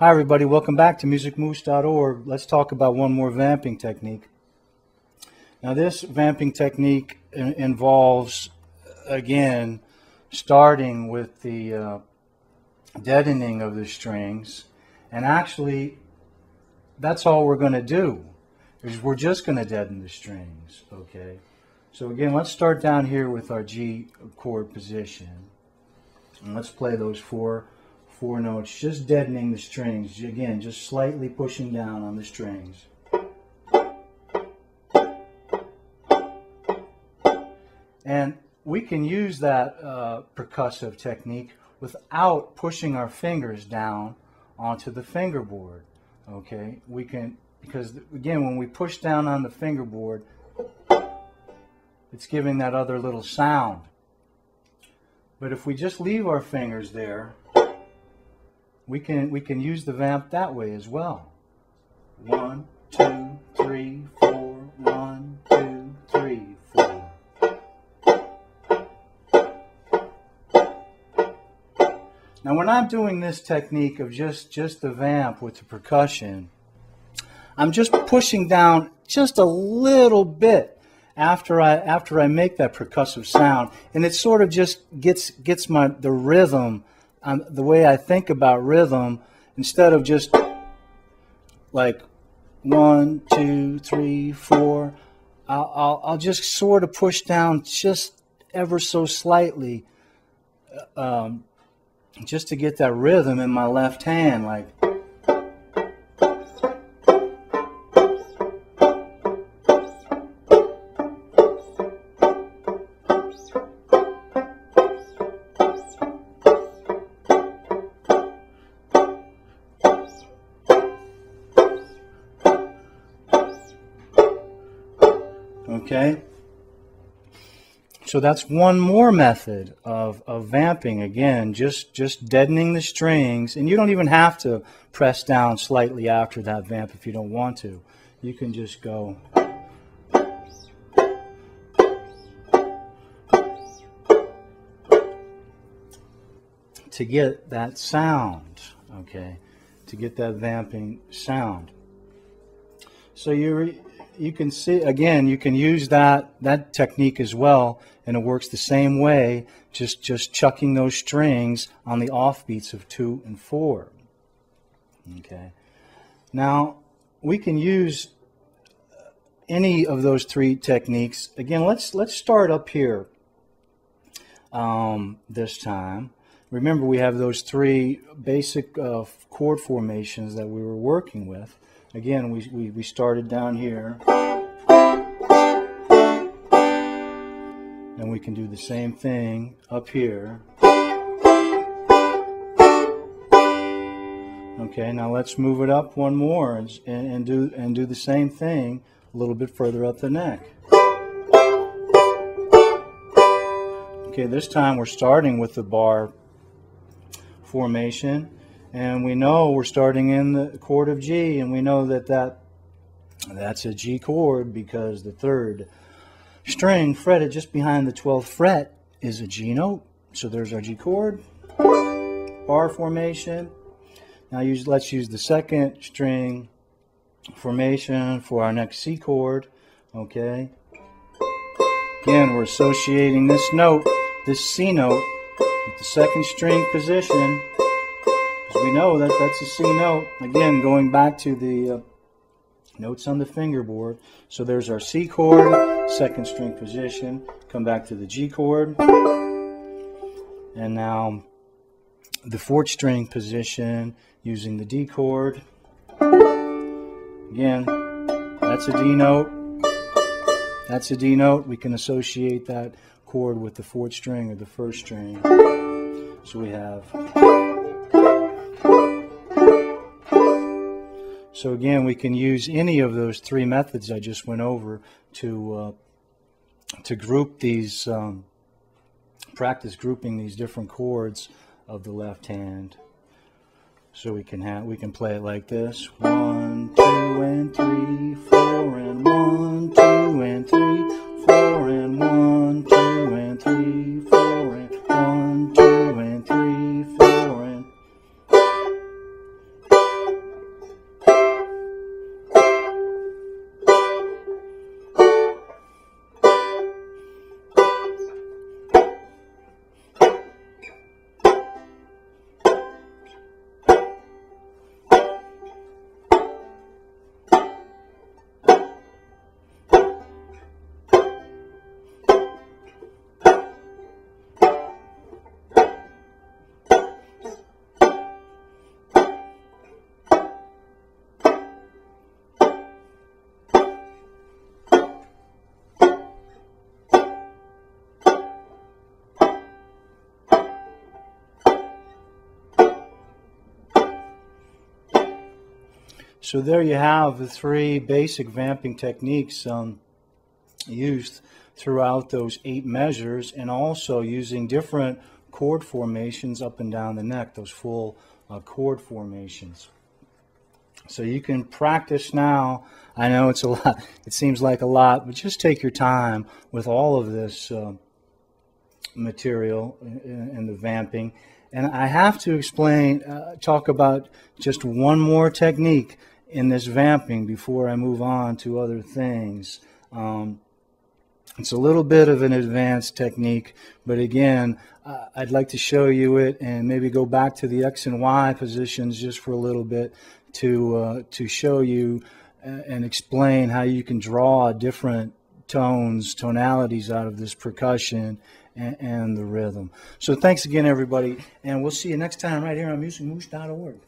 Hi everybody, welcome back to musicmoose.org. Let's talk about one more vamping technique. Now this vamping technique involves, again, starting with the deadening of the strings, and actually that's all we're going to do, is we're just going to deaden the strings, okay? So again, let's start down here with our G chord position, and let's play those four notes, just deadening the strings. Again, just slightly pushing down on the strings. And we can use that percussive technique without pushing our fingers down onto the fingerboard. Okay, we can, because again, when we push down on the fingerboard, it's giving that other little sound. But if we just leave our fingers there, we can use the vamp that way as well. 1, 2, 3, 4. 1, 2, 3, 4. Now, when I'm doing this technique of just the vamp with the percussion, I'm just pushing down just a little bit after I make that percussive sound, and it sort of just gets the rhythm. The way I think about rhythm, instead of just like 1, 2, 3, 4, I'll just sort of push down just ever so slightly, just to get that rhythm in my left hand, like. Okay, so that's one more method of vamping. Again, just deadening the strings, and you don't even have to press down slightly after that vamp if you don't want to. You can just go. To get that sound, okay, to get that vamping sound. So you can see, again, you can use that technique as well, and it works the same way, just chucking those strings on the offbeats of 2 and 4. Okay. Now, we can use any of those three techniques. Again, let's start up here this time. Remember, we have those three basic chord formations that we were working with. Again, we started down here, and we can do the same thing up here. Okay, now let's move it up one more and do the same thing a little bit further up the neck. Okay, this time we're starting with the bar formation. And we know we're starting in the chord of G, and we know that's a G chord because the third string fretted just behind the 12th fret is a G note. So there's our G chord, bar formation. Now let's use the second string formation for our next C chord. Okay. Again, we're associating this note, this C note, with the second string position. We know that that's a C note. Again, going back to the notes on the fingerboard. So there's our C chord, second string position. Come back to the G chord. And now the fourth string position using the D chord. Again, that's a D note. That's a D note. We can associate that chord with the fourth string or the first string. So we have. So again, we can use any of those three methods I just went over to group these, practice grouping these different chords of the left hand. So we can play it like this: 1, 2, and 3, 4, and 1, 2, and 3, 4, and 1, 2, and 3, 4, and 1, 2, and 3, 4, and So there you have the three basic vamping techniques used throughout those 8 measures, and also using different chord formations up and down the neck, those full chord formations. So you can practice now. I know it's a lot, it seems like a lot, but just take your time with all of this material in the vamping. And I have to explain, talk about just one more technique in this vamping before I move on to other things. It's a little bit of an advanced technique, but again, I'd like to show you it and maybe go back to the X and Y positions just for a little bit to show you and explain how you can draw different tones, tonalities out of this percussion and the rhythm. So thanks again, everybody, and we'll see you next time right here on musicmoose.org.